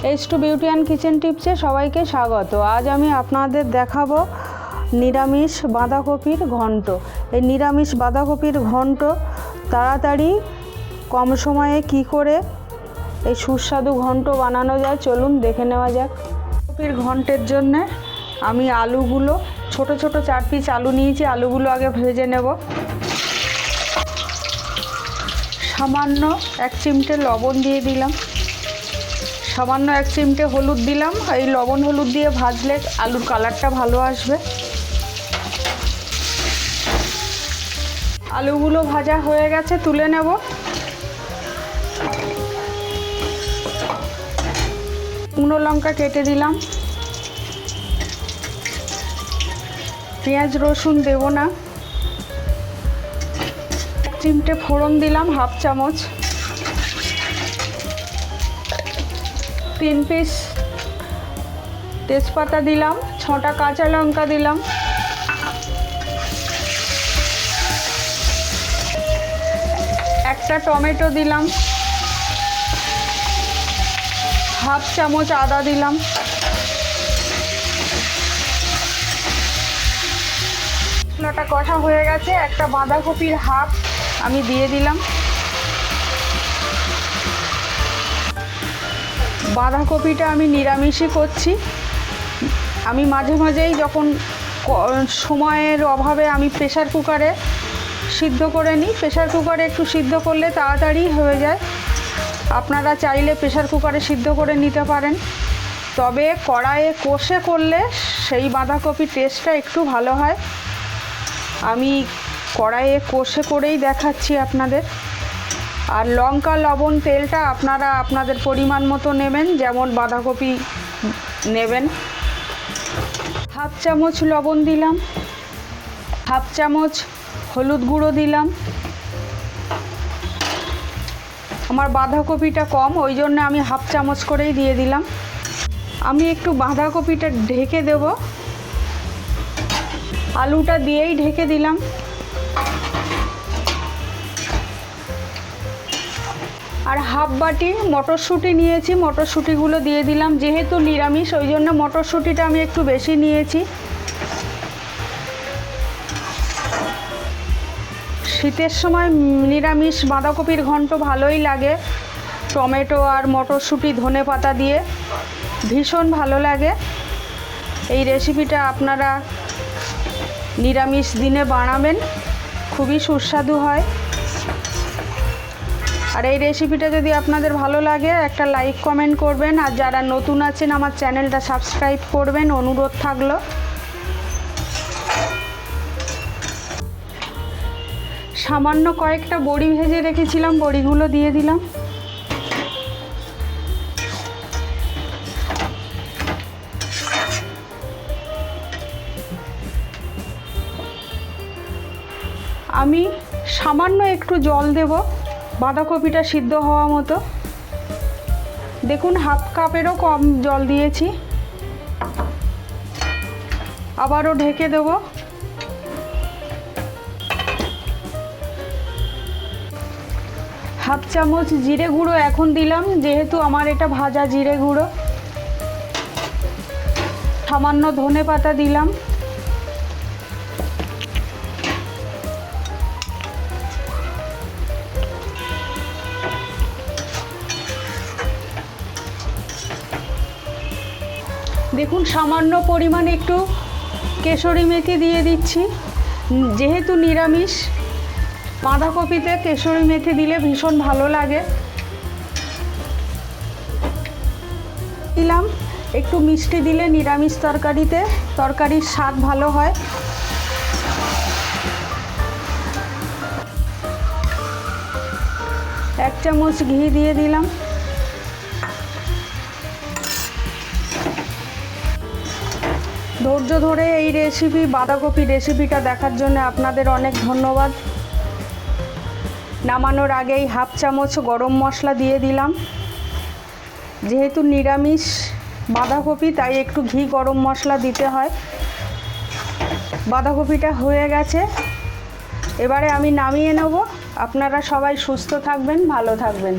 H2 beauty and kitchen টিপসে সবাইকে স্বাগত। আজ আমি আপনাদের দেখাবো নিরামিষ বাঁধাকপির ঘন্ট। এই নিরামিষ বাঁধাকপির ঘন্ট তাড়াতাড়ি কম সময়ে কি করে এই সুস্বাদু ঘন্ট বানানো যায় চলুন দেখে নেওয়া যাক। বাঁধাকপির ঘন্টের জন্য আমি আলুগুলো ছোট ছোট 4 পিস আলু নিয়েছি। আলুগুলো আগে ভেজে নেব। সামান্য 1 চিমটে লবণ দিয়ে দিলাম, সামান্য 1 চিমটে হলুদ দিলাম। এই লবণ হলুদ দিয়ে ভাজলে আলুর কালারটা ভালো আসবে। আলুগুলো ভাজা হয়ে গেছে, তুলে নেব। শুকনো লঙ্কা কেটে দিলাম, পেঁয়াজ রসুন দেব না। 1 চিমটে ফোড়ন দিলাম, 1/2 চামচ। 3 পিস তেজপাতা দিলাম, 6টা কাঁচা লঙ্কা দিলাম, একটা টমেটো দিলাম, 1/2 চামচ আদা দিলাম, মশলাটা কষা হয়ে গেছে। একটা বাঁধাকপির হাফ আমি দিয়ে দিলাম। বাঁধাকপিটা আমি নিরামিষই করছি। আমি মাঝে মাঝেই যখন সময়ের অভাবে আমি প্রেসার কুকারে সিদ্ধ করে নিই। প্রেসার কুকারে একটু সিদ্ধ করলে তাড়াতাড়ি হয়ে যায়। আপনারা চাইলে প্রেসার কুকারে সিদ্ধ করে নিতে পারেন, তবে কড়াইয়ে কষে করলে সেই বাঁধাকপির টেস্টটা একটু ভালো হয়। আমি কড়াইয়ে কষে করেই দেখাচ্ছি আপনাদের। আর লঙ্কা লবণ তেলটা আপনারা আপনাদের পরিমাণ মতো নেবেন, যেমন বাঁধাকপি নেবেন। 1/2 চামচ লবণ দিলাম, 1/2 চামচ হলুদ গুঁড়ো দিলাম। আমার বাঁধাকপিটা কম, ওই জন্য আমি 1/2 চামচ করেই দিয়ে দিলাম। আমি একটু বাঁধাকপিটা ঢেকে দেব, আলুটা দিয়েই ঢেকে দিলাম। আর 1/2 বাটি মটরশুঁটি নিয়েছি, মটরশুঁটিগুলো দিয়ে দিলাম। যেহেতু নিরামিষ ওই জন্য মটরশুঁটিটা আমি একটু বেশি নিয়েছি। শীতের সময় নিরামিষ বাঁধাকপির ঘন্ট ভালোই লাগে। টমেটো আর মটরশুঁটি ধনেপাতা দিয়ে ভীষণ ভালো লাগে। এই রেসিপিটা আপনারা নিরামিষ দিনে বানাবেন, খুবই সুস্বাদু হয়। আর এই রেসিপিটা যদি আপনাদের ভালো লাগে একটা লাইক কমেন্ট করবেন। আর যারা নতুন আছেন আমার চ্যানেলটা সাবস্ক্রাইব করবেন, অনুরোধ থাকলো। সামান্য কয়েকটা বড়ি ভেজে রেখেছিলাম, বড়িগুলো দিয়ে দিলাম। আমি সামান্য একটু জল দেব বাঁধাকপিটা সিদ্ধ হওয়া মতো। দেখুন 1/2 কাপেরও কম জল দিয়েছি। আবারও ঢেকে দেব। হাফ চামচ জিরে গুঁড়ো এখন দিলাম, যেহেতু আমার এটা ভাজা জিরে গুঁড়ো। সামান্য ধনেপাতা দিলাম। দেখুন সামান্য পরিমাণে একটু কেশরি মেথি দিয়ে দিচ্ছি। যেহেতু নিরামিষ বাঁধাকপিতে কেশরি মেথি দিলে ভীষণ ভালো লাগে। দিলাম একটু মিষ্টি দিলে নিরামিষ তরকারিতে তরকারির স্বাদ ভালো হয়। এক চামচ ঘি দিয়ে দিলাম। ধৈর্য ধরে এই বাঁধাকপি রেসিপিটা দেখার জন্য আপনাদের অনেক ধন্যবাদ। নামানোর আগেই 1/2 চামচ গরম মশলা দিয়ে দিলাম। যেহেতু নিরামিষ বাঁধাকপি তাই একটু ঘি গরম মশলা দিতে হয়। বাঁধাকপিটা হয়ে গেছে, এবারে আমি নামিয়ে নেব। আপনারা সবাই সুস্থ থাকবেন, ভালো থাকবেন।